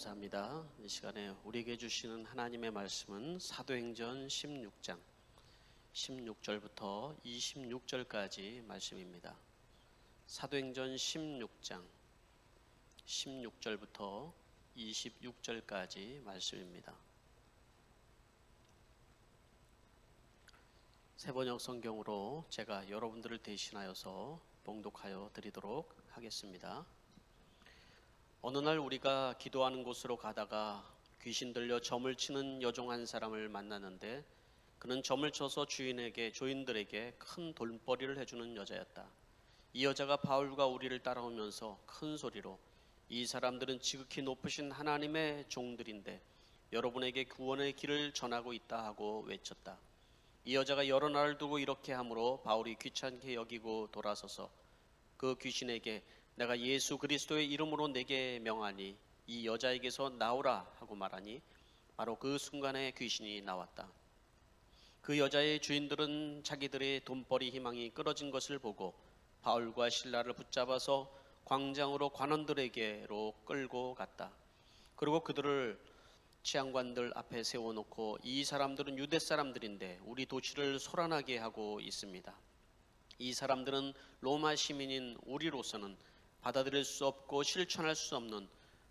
감사합니다. 이 시간에 우리에게 주시는 하나님의 말씀은 사도행전 16장 16절부터 26절까지 말씀입니다. 사도행전 16장 16절부터 26절까지 말씀입니다. 세번역 성경으로 제가 여러분들을 대신하여서 봉독하여 드리도록 하겠습니다. 어느 날 우리가 기도하는 곳으로 가다가 귀신 들려 점을 치는 여종 한 사람을 만났는데, 그는 점을 쳐서 조인들에게 큰 돈벌이를 해주는 여자였다. 이 여자가 바울과 우리를 따라오면서 큰 소리로 이 사람들은 지극히 높으신 하나님의 종들인데 여러분에게 구원의 길을 전하고 있다 하고 외쳤다. 이 여자가 여러 날을 두고 이렇게 하므로 바울이 귀찮게 여기고 돌아서서 그 귀신에게 내가 예수 그리스도의 이름으로 내게 명하니 이 여자에게서 나오라 하고 말하니 바로 그 순간에 귀신이 나왔다. 그 여자의 주인들은 자기들의 돈벌이 희망이 끊어진 것을 보고 바울과 실라를 붙잡아서 광장으로 관원들에게로 끌고 갔다. 그리고 그들을 치안관들 앞에 세워놓고 이 사람들은 유대 사람들인데 우리 도시를 소란하게 하고 있습니다. 이 사람들은 로마 시민인 우리로서는 받아들일 수 없고 실천할 수 없는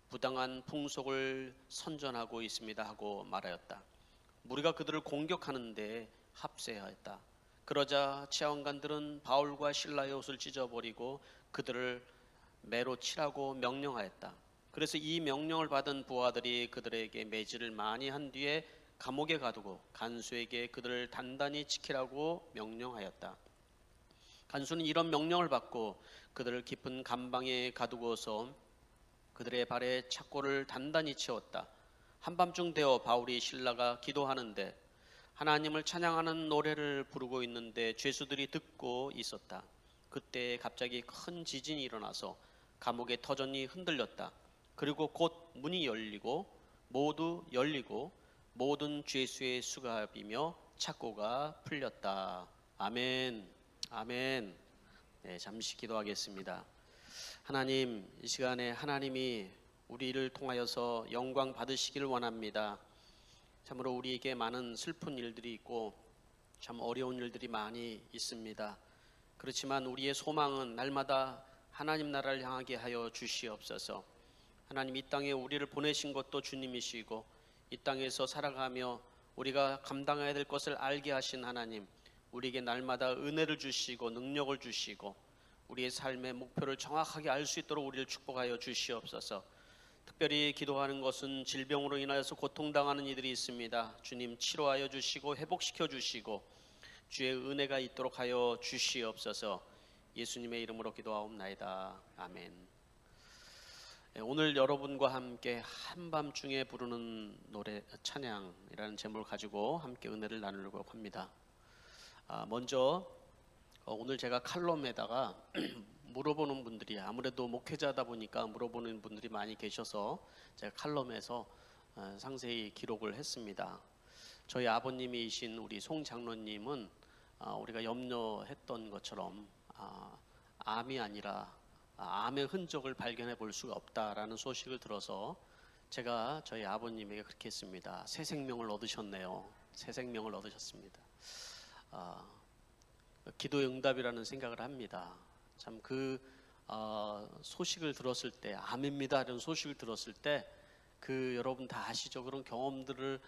부당한 풍속을 선전하고 있습니다 하고 말하였다. 우리가 그들을 공격하는데 합세하였다. 그러자 치안관들은 바울과 실라의 옷을 찢어버리고 그들을 매로 치라고 명령하였다. 그래서 이 명령을 받은 부하들이 그들에게 매질을 많이 한 뒤에 감옥에 가두고 간수에게 그들을 단단히 지키라고 명령하였다. 간수는 이런 명령을 받고 그들을 깊은 감방에 가두고서 그들의 발에 착고를 단단히 채웠다. 한밤중 되어 바울이 실라가 기도하는데 하나님을 찬양하는 노래를 부르고 있는데 죄수들이 듣고 있었다. 그때 갑자기 큰 지진이 일어나서 감옥의 터전이 흔들렸다. 그리고 곧 문이 열리고 모든 죄수의 수갑이며 착고가 풀렸다. 아멘. 아멘. 네, 잠시 기도하겠습니다. 하나님, 이 시간에 하나님이 우리를 통하여서 영광 받으시기를 원합니다. 참으로 우리에게 많은 슬픈 일들이 있고 참 어려운 일들이 많이 있습니다. 그렇지만 우리의 소망은 날마다 하나님 나라를 향하게 하여 주시옵소서. 하나님, 이 땅에 우리를 보내신 것도 주님이시고 이 땅에서 살아가며 우리가 감당해야 될 것을 알게 하신 하나님, 우리에게 날마다 은혜를 주시고 능력을 주시고 우리의 삶의 목표를 정확하게 알 수 있도록 우리를 축복하여 주시옵소서. 특별히 기도하는 것은 질병으로 인하여서 고통당하는 이들이 있습니다. 주님, 치료하여 주시고 회복시켜 주시고 주의 은혜가 있도록 하여 주시옵소서. 예수님의 이름으로 기도하옵나이다. 아멘. 오늘 여러분과 함께 한밤중에 부르는 노래 찬양이라는 제목을 가지고 함께 은혜를 나누려고 합니다. 먼저 오늘 제가 칼럼에다가 물어보는 분들이 아무래도 목회자다 보니까 물어보는 분들이 많이 계셔서 제가 칼럼에서 상세히 기록을 했습니다. 저희 아버님이신 우리 송 장로님은 우리가 염려했던 것처럼 암이 아니라 암의 흔적을 발견해 볼 수가 없다라는 소식을 들어서 제가 저희 아버님에게 그렇게 했습니다. 새 생명을 얻으셨네요. 새 생명을 얻으셨습니다. 기도의 응답이라는 생각을 합니다. 참 그 소식을 들었을 때, 암입니다 이런 소식을 들었을 때 그 여러분 다 아시죠? 그런 경험들을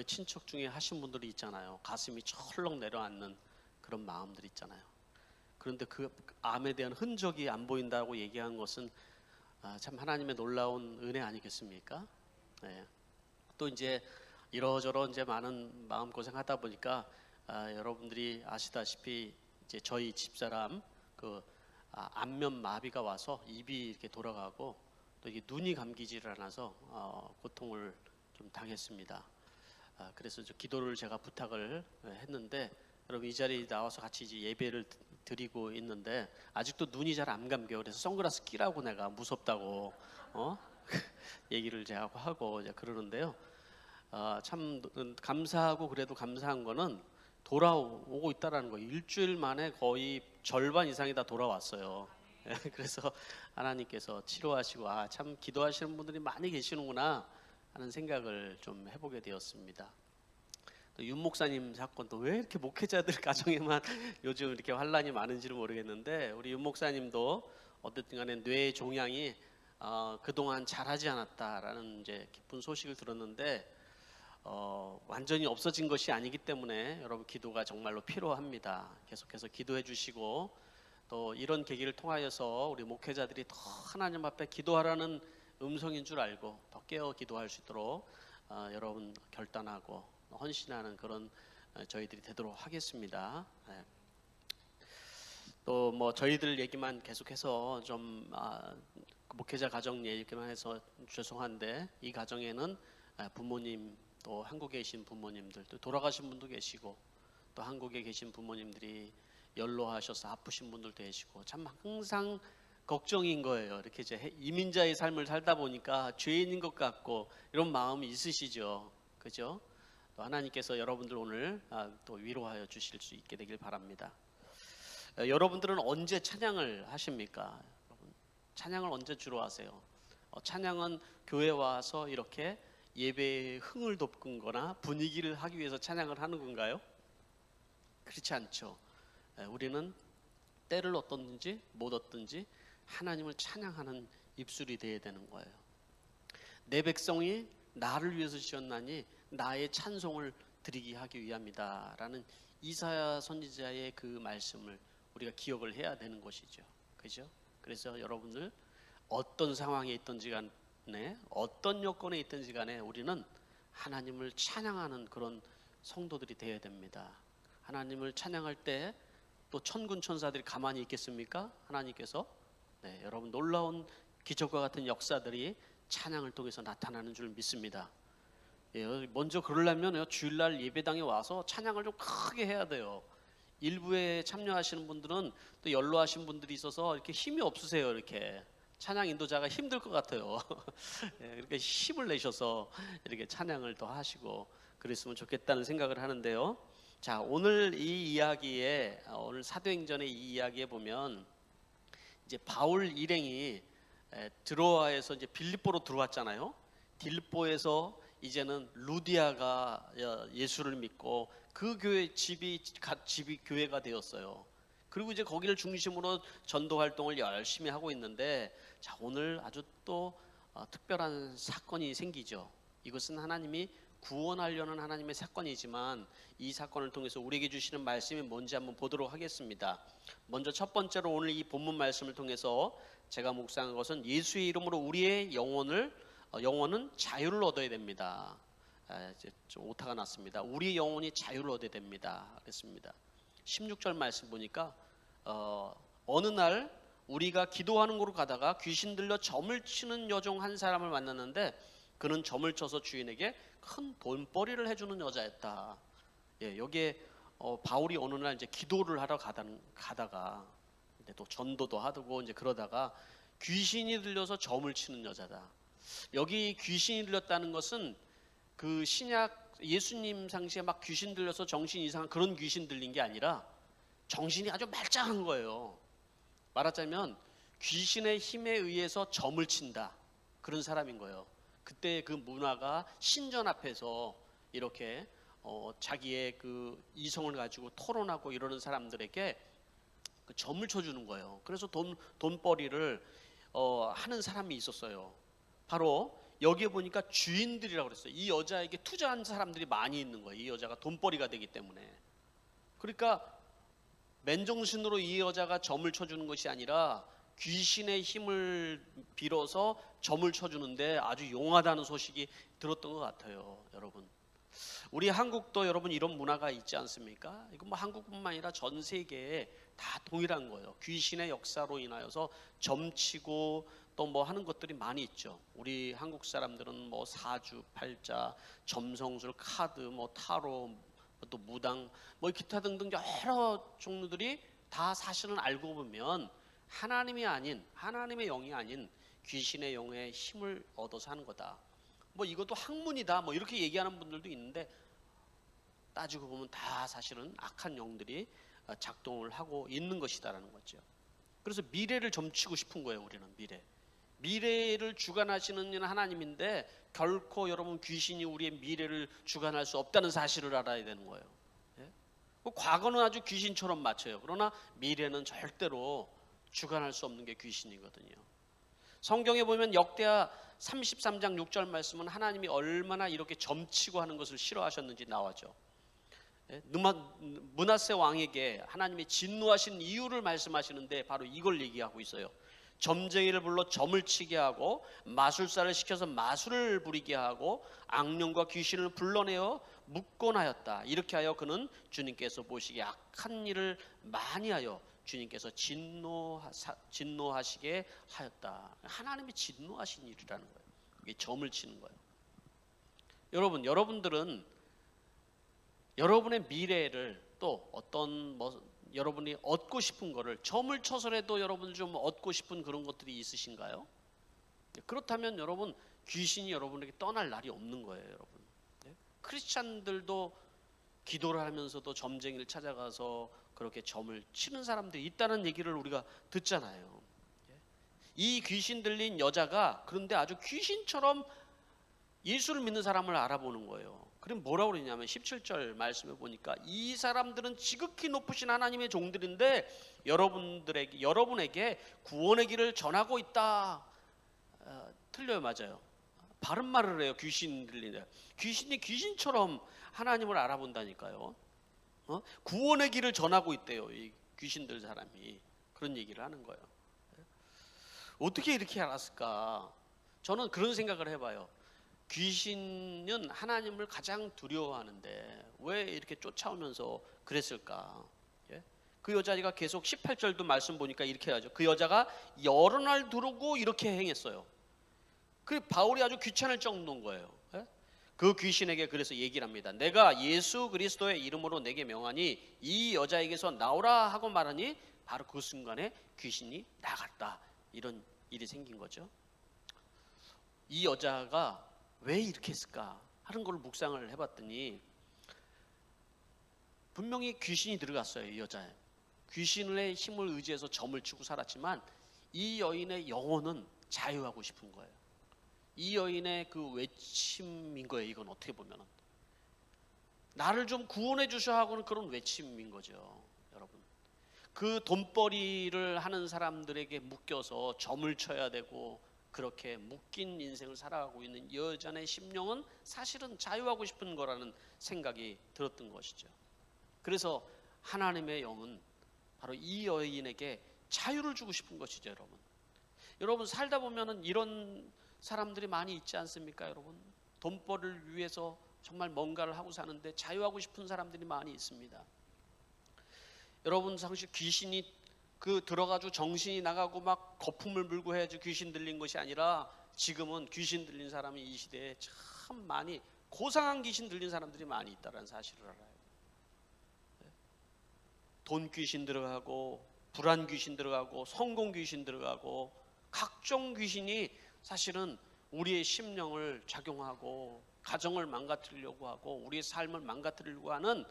친척 중에 하신 분들이 있잖아요. 가슴이 철렁 내려앉는 그런 마음들 있잖아요. 그런데 그 암에 대한 흔적이 안 보인다고 얘기한 것은 참 하나님의 놀라운 은혜 아니겠습니까? 네. 또 이제 이러저러 이제 많은 마음 고생하다 보니까 여러분들이 아시다시피 이제 저희 집사람 안면 마비가 와서 입이 이렇게 돌아가고 또 이게 눈이 감기지를 않아서 고통을 좀 당했습니다. 그래서 기도를 제가 부탁을 했는데 여러분 이 자리에 나와서 같이 이제 예배를 드리고 있는데 아직도 눈이 잘 안 감겨요. 그래서 선글라스 끼라고 내가 무섭다고 얘기를 제가 하고 이제 그러는데요. 참 감사하고 그래도 감사한 거는 돌아오고 있다라는 거예요. 일주일 만에 거의 절반 이상이 다 돌아왔어요. 그래서 하나님께서 치료하시고 참 기도하시는 분들이 많이 계시는구나 하는 생각을 좀 해보게 되었습니다. 또 윤 목사님 사건도 왜 이렇게 목회자들 가정에만 요즘 이렇게 환란이 많은지를 모르겠는데, 우리 윤 목사님도 어쨌든 간에 뇌 종양이 그동안 잘하지 않았다라는 이제 기쁜 소식을 들었는데, 완전히 없어진 것이 아니기 때문에 여러분 기도가 정말로 필요합니다. 계속해서 기도해 주시고, 또 이런 계기를 통하여서 우리 목회자들이 더 하나님 앞에 기도하라는 음성인 줄 알고 더 깨어 기도할 수 있도록 여러분 결단하고 헌신하는 그런 저희들이 되도록 하겠습니다. 또 뭐 저희들 얘기만 계속해서 좀 목회자 가정 얘기만 해서 죄송한데, 이 가정에는 부모님, 또 한국에 계신 부모님들, 또 돌아가신 분도 계시고, 또 한국에 계신 부모님들이 연로하셔서 아프신 분들도 계시고, 참 항상 걱정인 거예요. 이렇게 이제 이민자의 삶을 살다 보니까 죄인인 것 같고 이런 마음이 있으시죠, 그죠? 또 하나님께서 여러분들 오늘 또 위로하여 주실 수 있게 되길 바랍니다. 여러분들은 언제 찬양을 하십니까? 여러분, 찬양을 언제 주로 하세요? 찬양은 교회 와서 이렇게 예배의 흥을 돋군거나 분위기를 하기 위해서 찬양을 하는 건가요? 그렇지 않죠. 우리는 때를 얻든지 못 얻든지 하나님을 찬양하는 입술이 되어야 되는 거예요. 내 백성이 나를 위해서 지었나니 나의 찬송을 드리게 하기 위함이다 라는 이사야 선지자의 그 말씀을 우리가 기억을 해야 되는 것이죠, 그죠? 그래서 여러분들 어떤 상황에 있든지 간에, 어떤 여건에 있든지 간에 우리는 하나님을 찬양하는 그런 성도들이 되어야 됩니다. 하나님을 찬양할 때 또 천군 천사들이 가만히 있겠습니까? 하나님께서 여러분 놀라운 기적과 같은 역사들이 찬양을 통해서 나타나는 줄 믿습니다. 먼저 그러려면 주일날 예배당에 와서 찬양을 좀 크게 해야 돼요. 일부에 참여하시는 분들은 또 연로하신 분들이 있어서 이렇게 힘이 없으세요. 이렇게 찬양 인도자가 힘들 것 같아요. 이렇게 힘을 내셔서 이렇게 찬양을 더 하시고 그랬으면 좋겠다는 생각을 하는데요. 자, 오늘 이 이야기에, 오늘 사도행전의 이 이야기에 보면 이제 바울 일행이 드로아에서 이제 빌립보로 들어왔잖아요. 빌립보에서 이제는 루디아가 예수를 믿고 그 교회 집이 교회가 되었어요. 그리고 이제 거기를 중심으로 전도 활동을 열심히 하고 있는데, 자, 오늘 아주 또 특별한 사건이 생기죠. 이것은 하나님이 구원하려는 하나님의 사건이지만 이 사건을 통해서 우리에게 주시는 말씀이 뭔지 한번 보도록 하겠습니다. 먼저 첫 번째로 오늘 이 본문 말씀을 통해서 제가 묵상한 것은 예수의 이름으로 우리의 영혼은 자유를 얻어야 됩니다. 이제 좀 오타가 났습니다. 우리 영혼이 자유를 얻어야 됩니다. 그랬습니다. 16절 말씀 보니까 어느 날 우리가 기도하는 곳으로 가다가 귀신 들려 점을 치는 여종 한 사람을 만났는데, 그는 점을 쳐서 주인에게 큰 돈벌이를 해주는 여자였다. 여기에 바울이 어느 날 이제 기도를 하러 가다가 또 전도도 하고 이제 그러다가 귀신이 들려서 점을 치는 여자다. 여기 귀신이 들렸다는 것은 그 신약 예수님 상시에 막 귀신 들려서 정신 이상한 그런 귀신 들린 게 아니라 정신이 아주 말짱한 거예요. 말하자면 귀신의 힘에 의해서 점을 친다, 그런 사람인 거예요. 그때 그 문화가 신전 앞에서 이렇게 자기의 그 이성을 가지고 토론하고 이러는 사람들에게 그 점을 쳐주는 거예요. 그래서 돈벌이를 하는 사람이 있었어요. 바로 여기에 보니까 주인들이라고 그랬어요. 이 여자에게 투자한 사람들이 많이 있는 거예요. 이 여자가 돈벌이가 되기 때문에. 그러니까 맨정신으로 이 여자가 점을 쳐주는 것이 아니라 귀신의 힘을 빌어서 점을 쳐주는데 아주 용하다는 소식이 들었던 것 같아요. 여러분, 우리 한국도 여러분 이런 문화가 있지 않습니까? 이건 뭐 한국뿐만 아니라 전 세계에 다 동일한 거예요. 귀신의 역사로 인하여서 점치고 또 뭐 하는 것들이 많이 있죠. 우리 한국 사람들은 뭐 사주팔자, 점성술, 카드, 뭐 타로, 또 무당, 뭐 기타 등등 여러 종류들이 다 사실은 알고 보면 하나님이 아닌, 하나님의 영이 아닌 귀신의 영의 힘을 얻어서 하는 거다. 뭐 이것도 학문이다, 뭐 이렇게 얘기하는 분들도 있는데, 따지고 보면 다 사실은 악한 영들이 작동을 하고 있는 것이다라는 거죠. 그래서 미래를 점치고 싶은 거예요. 우리는 미래. 미래를 주관하시는 하나님인데 결코 여러분 귀신이 우리의 미래를 주관할 수 없다는 사실을 알아야 되는 거예요. 예? 과거는 아주 귀신처럼 맞춰요. 그러나 미래는 절대로 주관할 수 없는 게 귀신이거든요. 성경에 보면 역대하 33장 6절 말씀은 하나님이 얼마나 이렇게 점치고 하는 것을 싫어하셨는지 나와죠. 므낫세 왕에게 하나님이 진노하신 이유를 말씀하시는데 바로 이걸 얘기하고 있어요. 점쟁이를 불러 점을 치게 하고 마술사를 시켜서 마술을 부리게 하고 악령과 귀신을 불러내어 묶곤 하였다. 이렇게 하여 그는 주님께서 보시기에 악한 일을 많이 하여 주님께서 진노하시게 하였다. 하나님이 진노하신 일이라는 거예요. 이게 점을 치는 거예요. 여러분들은 여러분의 미래를 또 어떤 여러분이 얻고 싶은 거를 점을 쳐서라도 여러분 좀 얻고 싶은 그런 것들이 있으신가요? 그렇다면 여러분 귀신이 여러분에게 떠날 날이 없는 거예요, 여러분. 크리스찬들도 기도를 하면서도 점쟁이를 찾아가서 그렇게 점을 치는 사람들이 있다는 얘기를 우리가 듣잖아요. 이 귀신 들린 여자가 그런데 아주 귀신처럼 예수를 믿는 사람을 알아보는 거예요. 그럼 뭐라고 그러냐면 17절 말씀에 보니까 이 사람들은 지극히 높으신 하나님의 종들인데 여러분에게 구원의 길을 전하고 있다. 틀려요, 맞아요. 바른 말을 해요. 귀신 들리네. 귀신이 귀신처럼 하나님을 알아본다니까요. 구원의 길을 전하고 있대요. 이 귀신들 사람이 그런 얘기를 하는 거예요. 어떻게 이렇게 알았을까? 저는 그런 생각을 해봐요. 귀신은 하나님을 가장 두려워하는데 왜 이렇게 쫓아오면서 그랬을까? 그 여자가 계속 18절도 말씀 보니까 이렇게 하죠. 그 여자가 여러 날 두르고 이렇게 행했어요. 그 바울이 아주 귀찮을 정도인 거예요. 그 귀신에게 그래서 얘기를 합니다. 내가 예수 그리스도의 이름으로 내게 명하니 이 여자에게서 나오라 하고 말하니 바로 그 순간에 귀신이 나갔다. 이런 일이 생긴 거죠. 이 여자가 왜 이렇게 했을까 하는 걸 묵상을 해봤더니 분명히 귀신이 들어갔어요. 이 여자에 귀신의 힘을 의지해서 점을 치고 살았지만 이 여인의 영혼은 자유하고 싶은 거예요. 이 여인의 그 외침인 거예요. 이건 어떻게 보면 나를 좀 구원해 주셔 하고는 그런 외침인 거죠. 여러분, 그 돈벌이를 하는 사람들에게 묶여서 점을 쳐야 되고 그렇게 묶인 인생을 살아가고 있는 여자의 심령은 사실은 자유하고 싶은 거라는 생각이 들었던 것이죠. 그래서 하나님의 영은 바로 이 여인에게 자유를 주고 싶은 것이죠. 여러분 살다 보면은 이런 사람들이 많이 있지 않습니까? 여러분 돈벌이를 위해서 정말 뭔가를 하고 사는데 자유하고 싶은 사람들이 많이 있습니다. 여러분 사실 귀신이 들어가지고 정신이 나가고 막 거품을 불고 해야지 귀신 들린 것이 아니라 지금은 귀신 들린 사람이 이 시대에 참 많이 고상한 귀신 들린 사람들이 많이 있다는 사실을 알아요. 돈 귀신 들어가고 불안 귀신 들어가고 성공 귀신 들어가고 각종 귀신이 사실은 우리의 심령을 작용하고 가정을 망가뜨리려고 하고 우리의 삶을 망가뜨리려고 하는,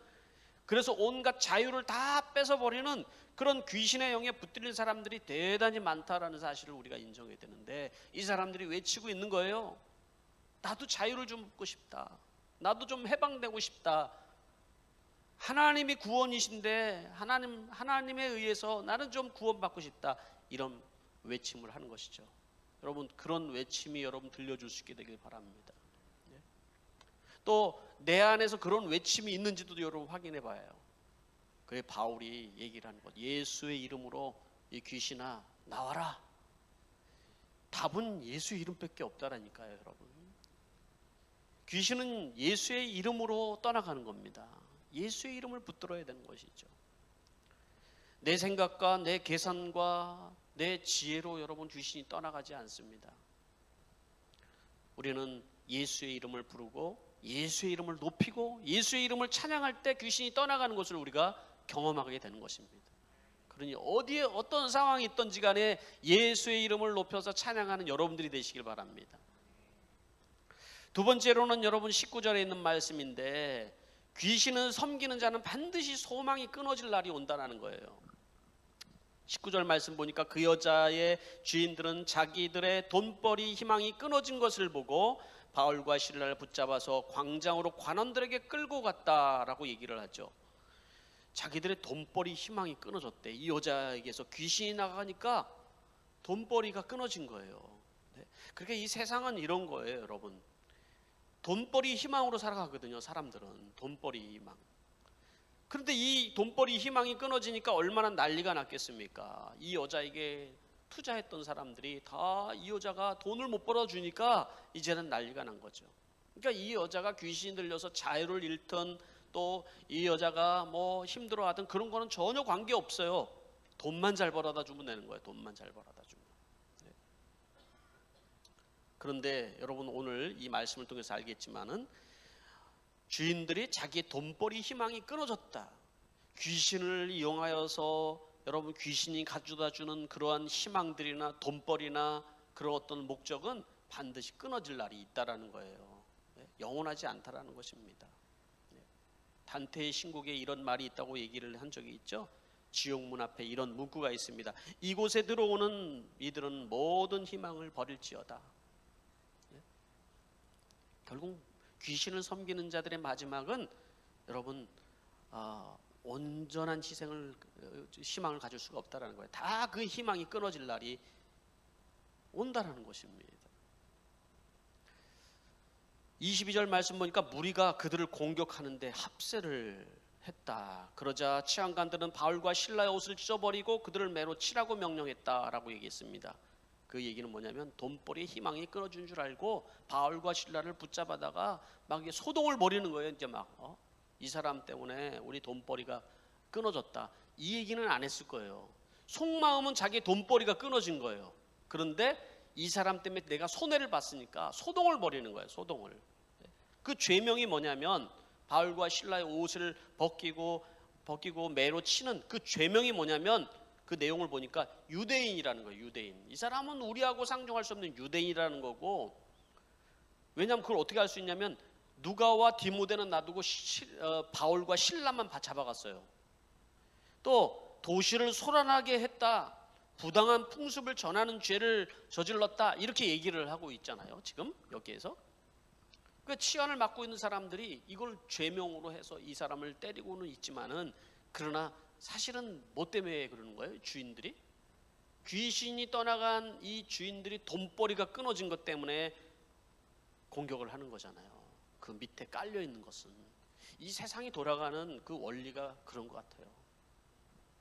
그래서 온갖 자유를 다 뺏어버리는 그런 귀신의 영에 붙들린 사람들이 대단히 많다라는 사실을 우리가 인정해야 되는데 이 사람들이 외치고 있는 거예요. 나도 자유를 좀 얻고 싶다. 나도 좀 해방되고 싶다. 하나님이 구원이신데 하나님에 의해서 나는 좀 구원받고 싶다. 이런 외침을 하는 것이죠. 여러분 그런 외침이 여러분 들려줄 수 있게 되길 바랍니다. 또 내 안에서 그런 외침이 있는지도 여러분 확인해 봐야 해요. 그래 바울이 얘기를 하는 것, 예수의 이름으로 이 귀신아 나와라. 답은 예수 이름밖에 없다라니까요. 여러분 귀신은 예수의 이름으로 떠나가는 겁니다. 예수의 이름을 붙들어야 되는 것이죠. 내 생각과 내 계산과 내 지혜로 여러분 귀신이 떠나가지 않습니다. 우리는 예수의 이름을 부르고 예수의 이름을 높이고 예수의 이름을 찬양할 때 귀신이 떠나가는 것을 우리가 경험하게 되는 것입니다. 그러니 어디에 어떤 상황이 있든지 간에 예수의 이름을 높여서 찬양하는 여러분들이 되시길 바랍니다. 두 번째로는 여러분 19절에 있는 말씀인데 귀신은 섬기는 자는 반드시 소망이 끊어질 날이 온다는 거예요. 19절 말씀 보니까 그 여자의 주인들은 자기들의 돈벌이 희망이 끊어진 것을 보고 바울과 실라를 붙잡아서 광장으로 관원들에게 끌고 갔다라고 얘기를 하죠. 자기들의 돈벌이 희망이 끊어졌대. 이 여자에게서 귀신이 나가니까 돈벌이가 끊어진 거예요. 그러니까 이 세상은 이런 거예요, 여러분. 돈벌이 희망으로 살아가거든요, 사람들은. 돈벌이 희망. 그런데 이 돈벌이 희망이 끊어지니까 얼마나 난리가 났겠습니까? 이 여자에게 투자했던 사람들이 다 이 여자가 돈을 못 벌어주니까 이제는 난리가 난 거죠. 그러니까 이 여자가 귀신이 들려서 자유를 잃든 또 이 여자가 뭐 힘들어하든 그런 거는 전혀 관계없어요. 돈만 잘 벌어다 주면 되는 거예요. 돈만 잘 벌어다 주면. 네. 그런데 여러분 오늘 이 말씀을 통해서 알겠지만은 주인들이 자기의 돈벌이 희망이 끊어졌다. 귀신을 이용하여서 여러분 귀신이 가져다 주는 그러한 희망들이나 돈벌이나 그런 어떤 목적은 반드시 끊어질 날이 있다라는 거예요. 영원하지 않다라는 것입니다. 단테의 신곡에 이런 말이 있다고 얘기를 한 적이 있죠. 지옥문 앞에 이런 문구가 있습니다. 이곳에 들어오는 이들은 모든 희망을 버릴지어다. 결국 귀신을 섬기는 자들의 마지막은 여러분 온전한 희망을 가질 수가 없다라는 거예요. 다 그 희망이 끊어질 날이 온다라는 것입니다. 22절 말씀 보니까 무리가 그들을 공격하는데 합세를 했다. 그러자 치안관들은 바울과 실라의 옷을 찢어버리고 그들을 매로 치라고 명령했다라고 얘기했습니다. 그 얘기는 뭐냐면 돈벌이의 희망이 끊어진 줄 알고 바울과 실라를 붙잡아다가 막 소동을 벌이는 거예요. 이제 막 이 사람 때문에 우리 돈벌이가 끊어졌다. 이 얘기는 안 했을 거예요. 속마음은 자기 돈벌이가 끊어진 거예요. 그런데 이 사람 때문에 내가 손해를 봤으니까 소동을 벌이는 거예요. 소동을. 그 죄명이 뭐냐면 바울과 실라의 옷을 벗기고 매로 치는 그 죄명이 뭐냐면 그 내용을 보니까 유대인이라는 거예요. 유대인. 이 사람은 우리하고 상종할 수 없는 유대인이라는 거고, 왜냐하면 그걸 어떻게 알 수 있냐면 누가와 디모데는 놔두고 바울과 실라만 잡아갔어요. 또 도시를 소란하게 했다, 부당한 풍습을 전하는 죄를 저질렀다, 이렇게 얘기를 하고 있잖아요. 지금 여기에서 그 치안을 맡고 있는 사람들이 이걸 죄명으로 해서 이 사람을 때리고는 있지만은, 그러나 사실은 뭐 때문에 그러는 거예요? 주인들이 귀신이 떠나간 이 주인들이 돈벌이가 끊어진 것 때문에 공격을 하는 거잖아요. 그 밑에 깔려 있는 것은 이 세상이 돌아가는 그 원리가 그런 것 같아요.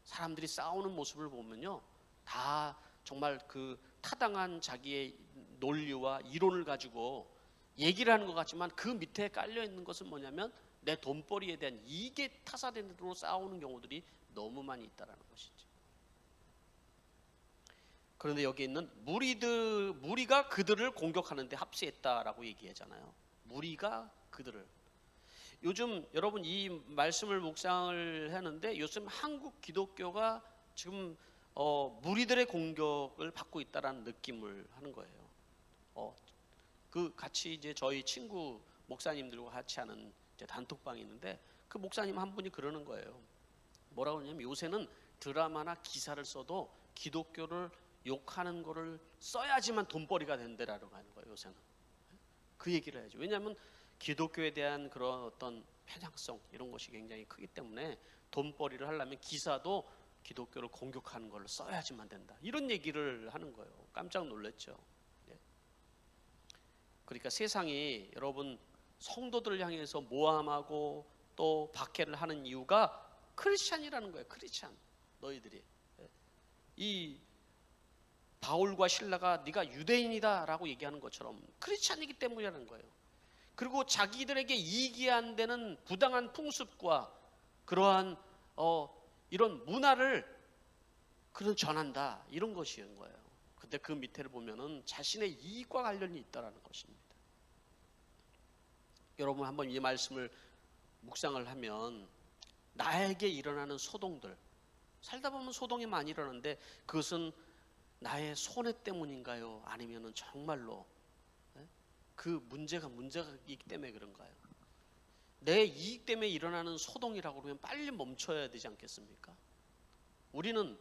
사람들이 싸우는 모습을 보면요, 다 정말 그 타당한 자기의 논리와 이론을 가지고 얘기를 하는 것 같지만 그 밑에 깔려 있는 것은 뭐냐면 내 돈벌이에 대한 이익에 타사된 대로 싸우는 경우들이 너무 많이 있다라는 것이죠. 그런데 여기 있는 무리가 그들을 공격하는데 합세했다라고 얘기하잖아요. 무리가 그들을. 요즘 여러분 이 말씀을 묵상을 하는데 요즘 한국 기독교가 지금 무리들의 공격을 받고 있다라는 느낌을 하는 거예요. 그 같이 이제 저희 친구 목사님들과 같이 하는 이제 단톡방이 있는데 그 목사님 한 분이 그러는 거예요. 뭐라고 하냐면 요새는 드라마나 기사를 써도 기독교를 욕하는 거를 써야지만 돈벌이가 된다라고 하는 거예요. 요새는 그 얘기를 해야죠. 왜냐하면 기독교에 대한 그런 어떤 편향성 이런 것이 굉장히 크기 때문에 돈벌이를 하려면 기사도 기독교를 공격하는 걸 써야지만 된다, 이런 얘기를 하는 거예요. 깜짝 놀랐죠. 그러니까 세상이 여러분 성도들을 향해서 모함하고 또 박해를 하는 이유가 크리스찬이라는 거예요. 크리스찬 너희들이. 이 바울과 실라가 네가 유대인이다 라고 얘기하는 것처럼 크리스찬이기 때문이라는 거예요. 그리고 자기들에게 이익이 안 되는 부당한 풍습과 그러한 이런 문화를 그런 전한다, 이런 것이인 거예요. 근데 그 밑에를 보면은 자신의 이익과 관련이 있다라는 것입니다. 여러분 한번 이 말씀을 묵상을 하면 나에게 일어나는 소동들, 살다 보면 소동이 많이 일어나는데 그것은 나의 손해 때문인가요? 아니면은 정말로 그 문제가 문제이기 때문에 그런가요? 내 이익 때문에 일어나는 소동이라고 그러면 빨리 멈춰야 되지 않겠습니까? 우리는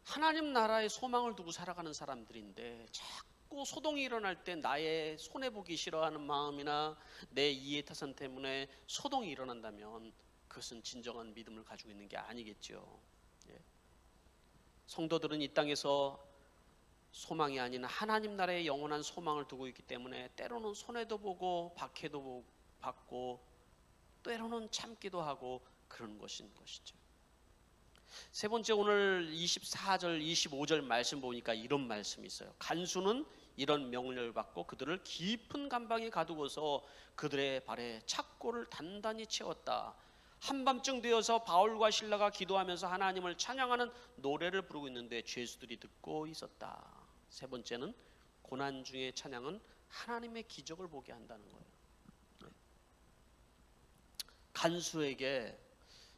하나님 나라의 소망을 두고 살아가는 사람들인데 자꾸 소동이 일어날 때 나의 손해보기 싫어하는 마음이나 내 이해타산 때문에 소동이 일어난다면 그것은 진정한 믿음을 가지고 있는 게 아니겠죠. 예. 성도들은 이 땅에서 소망이 아닌 하나님 나라의 영원한 소망을 두고 있기 때문에 때로는 손해도 보고 박해도 받고 때로는 참기도 하고 그런 것인 것이죠. 세 번째, 오늘 24절 25절 말씀 보니까 이런 말씀이 있어요. 간수는 이런 명령을 받고 그들을 깊은 감방에 가두고서 그들의 발에 착고를 단단히 채웠다. 한밤중 되어서 바울과 실라가 기도하면서 하나님을 찬양하는 노래를 부르고 있는데 죄수들이 듣고 있었다. 세 번째는 고난 중의 찬양은 하나님의 기적을 보게 한다는 거예요. 간수에게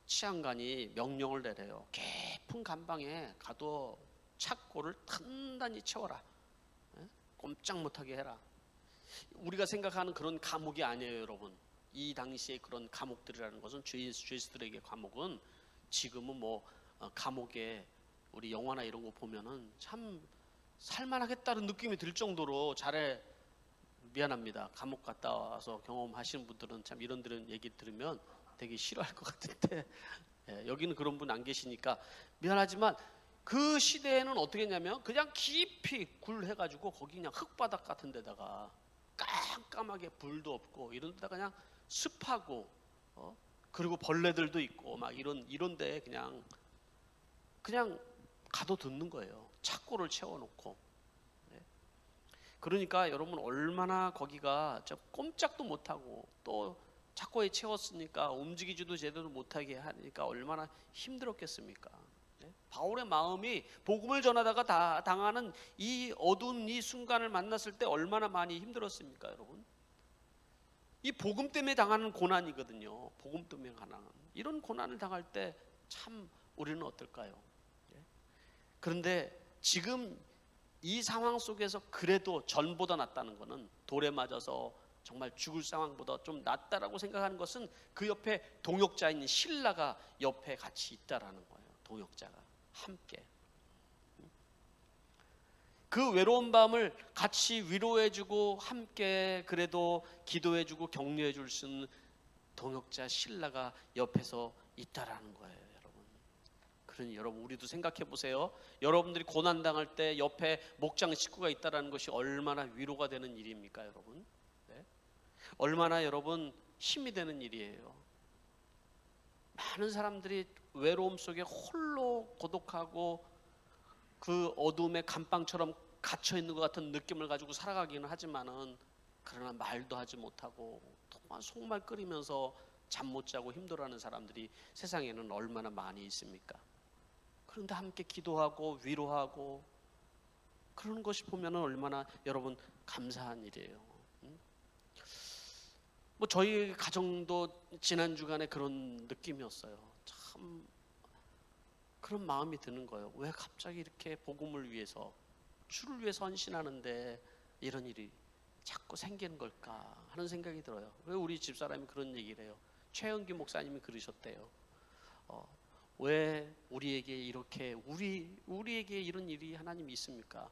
치안관이 명령을 내려요. 깊은 감방에 가둬 착고를 단단히 채워라. 꼼짝 못하게 해라. 우리가 생각하는 그런 감옥이 아니에요, 여러분. 이 당시에 그런 감옥들이라는 것은 죄수들에게 감옥은 지금은 뭐 감옥에 우리 영화나 이런 거 보면은 참 살만하겠다는 느낌이 들 정도로 미안합니다. 감옥 갔다 와서 경험하시는 분들은 참 이런 얘기 들으면 되게 싫어할 것 같은데 여기는 그런 분 안 계시니까 미안하지만 그 시대에는 어떻게 했냐면 그냥 깊이 굴해가지고 거기 그냥 흙바닥 같은 데다가 깜깜하게 불도 없고 이런 데다가 그냥 습하고 그리고 벌레들도 있고 막 이런 데에 그냥 가둬두는 거예요. 착고를 채워놓고. 그러니까 여러분 얼마나 거기가 꼼짝도 못하고 또 착고에 채웠으니까 움직이지도 제대로 못하게 하니까 얼마나 힘들었겠습니까? 바울의 마음이 복음을 전하다가 당하는 이 어두운 이 순간을 만났을 때 얼마나 많이 힘들었습니까, 여러분? 이 복음 때문에 당하는 고난이거든요. 복음 때문에 당하는 이런 고난을 당할 때 참 우리는 어떨까요? 그런데 지금 이 상황 속에서 그래도 전보다 낫다는 것은 돌에 맞아서 정말 죽을 상황보다 좀 낫다라고 생각하는 것은 그 옆에 동역자인 실라가 옆에 같이 있다라는 거예요. 동역자가 함께 그 외로운 밤을 같이 위로해주고 함께 그래도 기도해주고 격려해줄 수 있는 동역자 실라가 옆에서 있다라는 거예요, 여러분. 그러니 여러분 우리도 생각해 보세요. 여러분들이 고난 당할 때 옆에 목장 식구가 있다라는 것이 얼마나 위로가 되는 일입니까, 여러분? 네? 얼마나 여러분 힘이 되는 일이에요. 많은 사람들이 외로움 속에 홀로 고독하고 그 어둠의 감방처럼 갇혀 있는 것 같은 느낌을 가지고 살아가기는 하지만은 그러나 말도 하지 못하고 정말 속말 끓이면서 잠 못 자고 힘들어하는 사람들이 세상에는 얼마나 많이 있습니까? 그런데 함께 기도하고 위로하고 그런 것이 보면은 얼마나 여러분 감사한 일이에요. 뭐 저희 가정도 지난 주간에 그런 느낌이었어요. 참 그런 마음이 드는 거예요. 왜 갑자기 이렇게 복음을 위해서 주를 위해서 헌신하는데 이런 일이 자꾸 생기는 걸까 하는 생각이 들어요. 왜 우리 집사람이 그런 얘기를 해요. 최영기 목사님이 그러셨대요. 왜 우리에게 이렇게 우리에게 이런 일이 하나님 있습니까?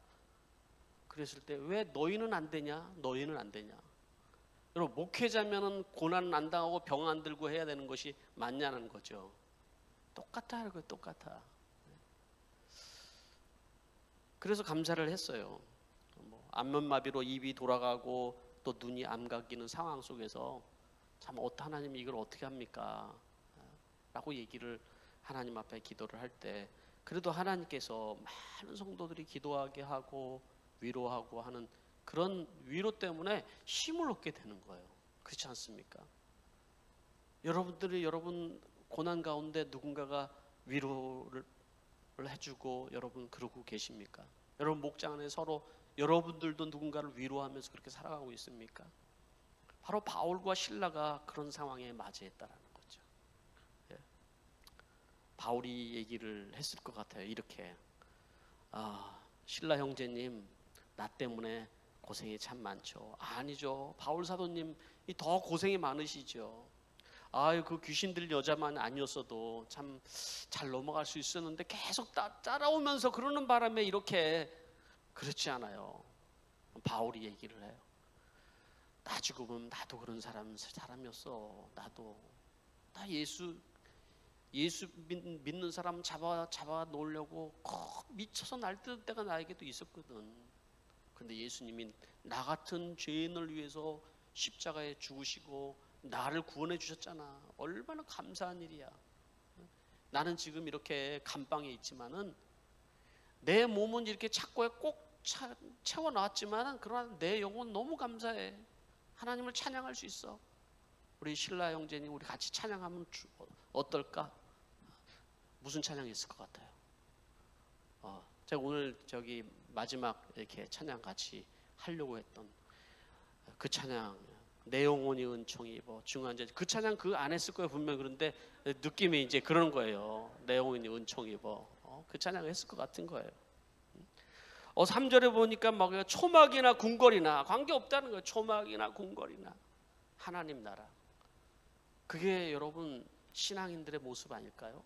그랬을 때 왜 너희는 안 되냐? 너희는 안 되냐? 여러분 목회자면은 고난 안 당하고 병 안 들고 해야 되는 것이 맞냐는 거죠. 똑같아, 그거 똑같아. 그래서 감사를 했어요. 안면마비로 입이 돌아가고 또 눈이 암각이는 상황 속에서 참 하나님 이걸 어떻게 합니까? 라고 얘기를 하나님 앞에 기도를 할 때 그래도 하나님께서 많은 성도들이 기도하게 하고 위로하고 하는 그런 위로 때문에 힘을 얻게 되는 거예요. 그렇지 않습니까? 여러분 고난 가운데 누군가가 위로를 해주고 여러분 그러고 계십니까? 여러분 목장 안에 서로 여러분들도 누군가를 위로하면서 그렇게 살아가고 있습니까? 바로 바울과 실라가 그런 상황에 맞이했다라는 거죠. 예. 바울이 얘기를 했을 것 같아요. 이렇게 실라 형제님 나 때문에 고생이 참 많죠. 아니죠. 바울 사도님이 더 고생이 많으시죠. 아유 그 귀신 들린 여자만 아니었어도 참 잘 넘어갈 수 있었는데 계속 따라오면서 그러는 바람에 이렇게. 그렇지 않아요. 바울이 얘기를 해요. 나 죽으면 나도 그런 사람이었어. 나 예수 믿는 사람 잡아 놓으려고 미쳐서 날뛸 때가 나에게도 있었거든. 근데 예수님이 나 같은 죄인을 위해서 십자가에 죽으시고 나를 구원해 주셨잖아. 얼마나 감사한 일이야. 나는 지금 이렇게 감방에 있지만은 내 몸은 이렇게 착고에 꼭 채워놨지만은 그러나 내 영혼 너무 감사해. 하나님을 찬양할 수 있어. 우리 신라 형제님 우리 같이 찬양하면 어떨까? 무슨 찬양이 있을 것 같아요? 제가 오늘 저기 마지막 이렇게 찬양 같이 하려고 했던 그 찬양, 내 영혼이 은총이 입어 중한 자. 그 찬양 그 안 했을 거예요 분명. 그런데 느낌이 이제 그런 거예요. 내 영혼이 은총이 입어. 그 찬양을 했을 것 같은 거예요. 3절에 보니까 막 초막이나 궁궐이나 관계없다는 거예요. 초막이나 궁궐이나 하나님 나라. 그게 여러분 신앙인들의 모습 아닐까요?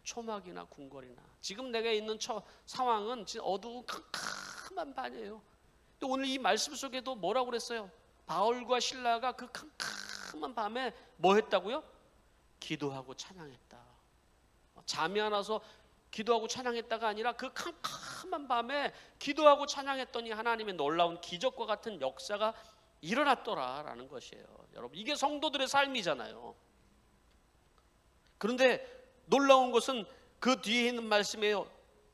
초막이나 궁궐이나. 지금 내가 있는 상황은 어두운 캄캄한 밤이에요. 근데 오늘 이 말씀 속에도 뭐라고 그랬어요? 바울과 실라가 그 캄캄한 밤에 뭐 했다고요? 기도하고 찬양했다. 잠이 안 와서 기도하고 찬양했다가 아니라 그 캄캄한 밤에 기도하고 찬양했더니 하나님의 놀라운 기적과 같은 역사가 일어났더라라는 것이에요. 여러분 이게 성도들의 삶이잖아요. 그런데 놀라운 것은 그 뒤에 있는 말씀이에요.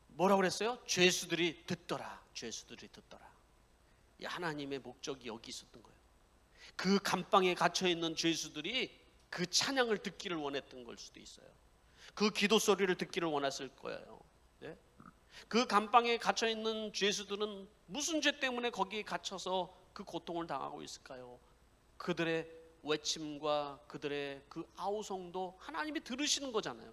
뭐라고 그랬어요? 죄수들이 듣더라. 죄수들이 듣더라. 이 하나님의 목적이 여기 있었던 거예요. 그 감방에 갇혀 있는 죄수들이 그 찬양을 듣기를 원했던 걸 수도 있어요. 그 기도 소리를 듣기를 원했을 거예요. 네? 그 감방에 갇혀 있는 죄수들은 무슨 죄 때문에 거기에 갇혀서 그 고통을 당하고 있을까요? 그들의 외침과 그들의 그 아우성도 하나님이 들으시는 거잖아요.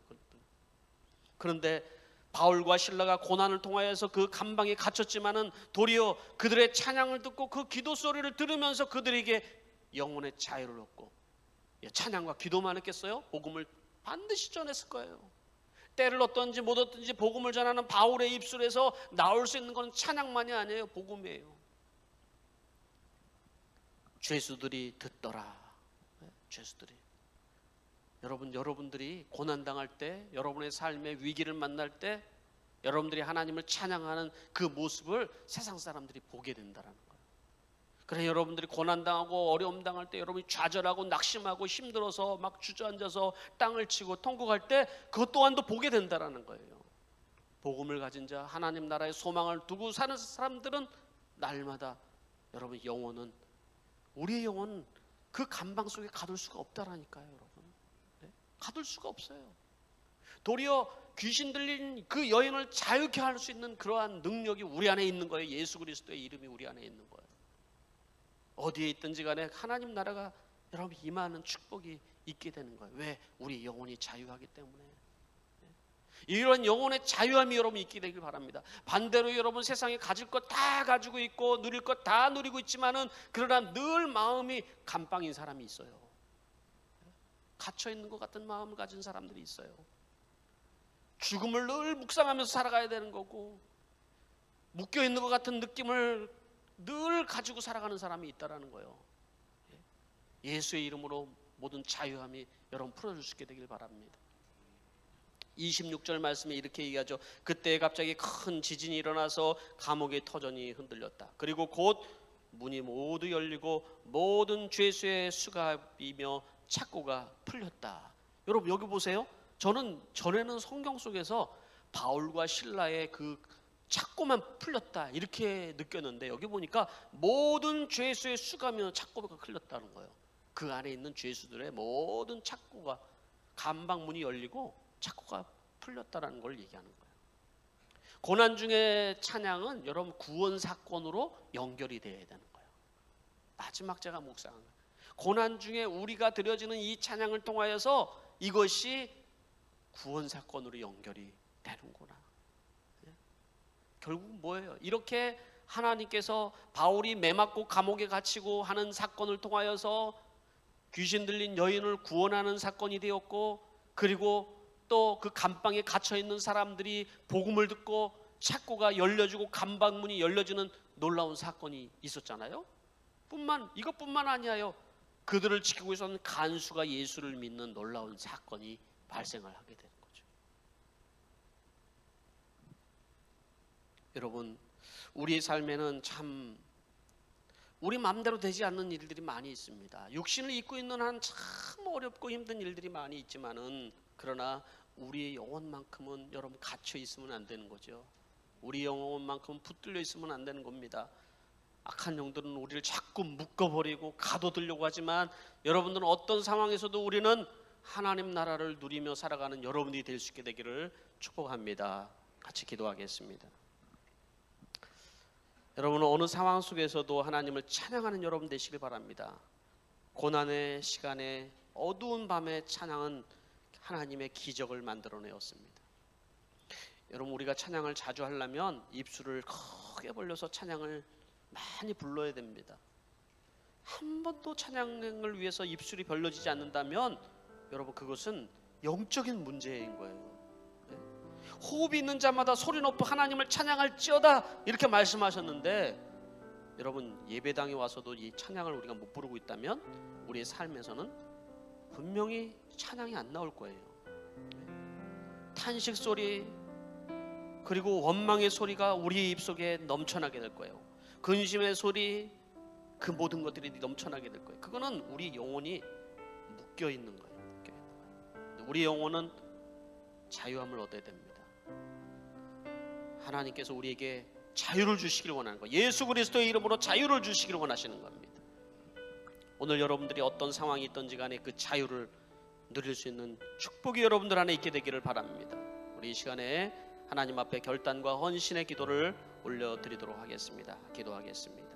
그런데 바울과 실라가 고난을 통하여서 그 감방에 갇혔지만은 도리어 그들의 찬양을 듣고 그 기도 소리를 들으면서 그들에게 영혼의 자유를 얻고, 찬양과 기도만 했겠어요? 복음을 반드시 전했을 거예요. 때를 얻든지 못 얻든지 복음을 전하는 바울의 입술에서 나올 수 있는 건 찬양만이 아니에요. 복음이에요. 죄수들이 듣더라. 죄수들이. 여러분들이 고난당할 때, 여러분의 삶의 위기를 만날 때 여러분들이 하나님을 찬양하는 그 모습을 세상 사람들이 보게 된다는 거예요. 그래 여러분들이 고난당하고 어려움 당할 때, 여러분이 좌절하고 낙심하고 힘들어서 막 주저앉아서 땅을 치고 통곡할 때 그것 또한도 보게 된다는 거예요. 복음을 가진 자, 하나님 나라의 소망을 두고 사는 사람들은 날마다 여러분 영혼은, 우리의 영혼은 그 감방 속에 가둘 수가 없다라니까요. 여러분 가둘 수가 없어요. 도리어 귀신 들린 그 여인을 자유케 할 수 있는 그러한 능력이 우리 안에 있는 거예요. 예수 그리스도의 이름이 우리 안에 있는 거예요. 어디에 있든지 간에 하나님 나라가 여러분 임하는 축복이 있게 되는 거예요. 왜? 우리 영혼이 자유하기 때문에. 이런 영혼의 자유함이 여러분 있게 되길 바랍니다. 반대로 여러분 세상에 가질 것 다 가지고 있고 누릴 것 다 누리고 있지만은 그러나 늘 마음이 감방인 사람이 있어요. 갇혀 있는 것 같은 마음을 가진 사람들이 있어요. 죽음을 늘 묵상하면서 살아가야 되는 거고, 묶여 있는 것 같은 느낌을 늘 가지고 살아가는 사람이 있다라는 거예요. 예수의 이름으로 모든 자유함이 여러분 풀어줄 수 있게 되길 바랍니다. 26절 말씀에 이렇게 얘기하죠. 그때 갑자기 큰 지진이 일어나서 감옥의 터전이 흔들렸다. 그리고 곧 문이 모두 열리고 모든 죄수의 수갑이며 착고가 풀렸다. 여러분 여기 보세요. 저는 전에는 성경 속에서 바울과 실라의 그 착고만 풀렸다 이렇게 느꼈는데, 여기 보니까 모든 죄수의 수갑이며 착고가 풀렸다는 거예요. 그 안에 있는 죄수들의 모든 착고가, 감방문이 열리고 착고가 풀렸다라는 걸 얘기하는 거예요. 고난 중에 찬양은 여러분 구원 사건으로 연결이 돼야 되는 거예요. 마지막 제가 묵상한 거예요. 고난 중에 우리가 드려지는 이 찬양을 통하여서 이것이 구원 사건으로 연결이 되는구나. 결국 뭐예요? 이렇게 하나님께서 바울이 매맞고 감옥에 갇히고 하는 사건을 통하여서 귀신 들린 여인을 구원하는 사건이 되었고, 그리고 또 그 감방에 갇혀 있는 사람들이 복음을 듣고 창고가 열려주고 감방문이 열려지는 놀라운 사건이 있었잖아요. 이것뿐만 아니에요. 그들을 지키고 있었던 간수가 예수를 믿는 놀라운 사건이 발생을 하게 되는 거죠. 여러분, 우리의 삶에는 참 우리 마음대로 되지 않는 일들이 많이 있습니다. 육신을 입고 있는 한 참 어렵고 힘든 일들이 많이 있지만은, 그러나 우리의 영혼만큼은 여러분 갇혀 있으면 안 되는 거죠. 우리 영혼만큼은 붙들려 있으면 안 되는 겁니다. 악한 영들은 우리를 자꾸 묶어버리고 가둬들려고 하지만, 여러분들은 어떤 상황에서도 우리는 하나님 나라를 누리며 살아가는 여러분이 될 수 있게 되기를 축복합니다. 같이 기도하겠습니다. 여러분은 어느 상황 속에서도 하나님을 찬양하는 여러분 되시길 바랍니다. 고난의 시간에, 어두운 밤의 찬양은 하나님의 기적을 만들어내었습니다. 여러분, 우리가 찬양을 자주 하려면 입술을 크게 벌려서 찬양을 많이 불러야 됩니다. 한 번도 찬양을 위해서 입술이 벌려지지 않는다면 여러분, 그것은 영적인 문제인 거예요. 호흡이 있는 자마다 소리 높여 하나님을 찬양할지어다 이렇게 말씀하셨는데, 여러분, 예배당에 와서도 이 찬양을 우리가 못 부르고 있다면 우리의 삶에서는 분명히 찬양이 안 나올 거예요. 탄식 소리, 그리고 원망의 소리가 우리 입속에 넘쳐나게 될 거예요. 근심의 소리, 그 모든 것들이 넘쳐나게 될 거예요. 그거는 우리 영혼이 묶여 있는 거예요. 우리 영혼은 자유함을 얻어야 됩니다. 하나님께서 우리에게 자유를 주시길 원하는 거예요. 예수 그리스도의 이름으로 자유를 주시길 원하시는 겁니다. 오늘 여러분들이 어떤 상황이 있든지 간에 그 자유를 누릴 수 있는 축복이 여러분들 안에 있게 되기를 바랍니다. 우리 이 시간에 하나님 앞에 결단과 헌신의 기도를 올려드리도록 하겠습니다. 기도하겠습니다.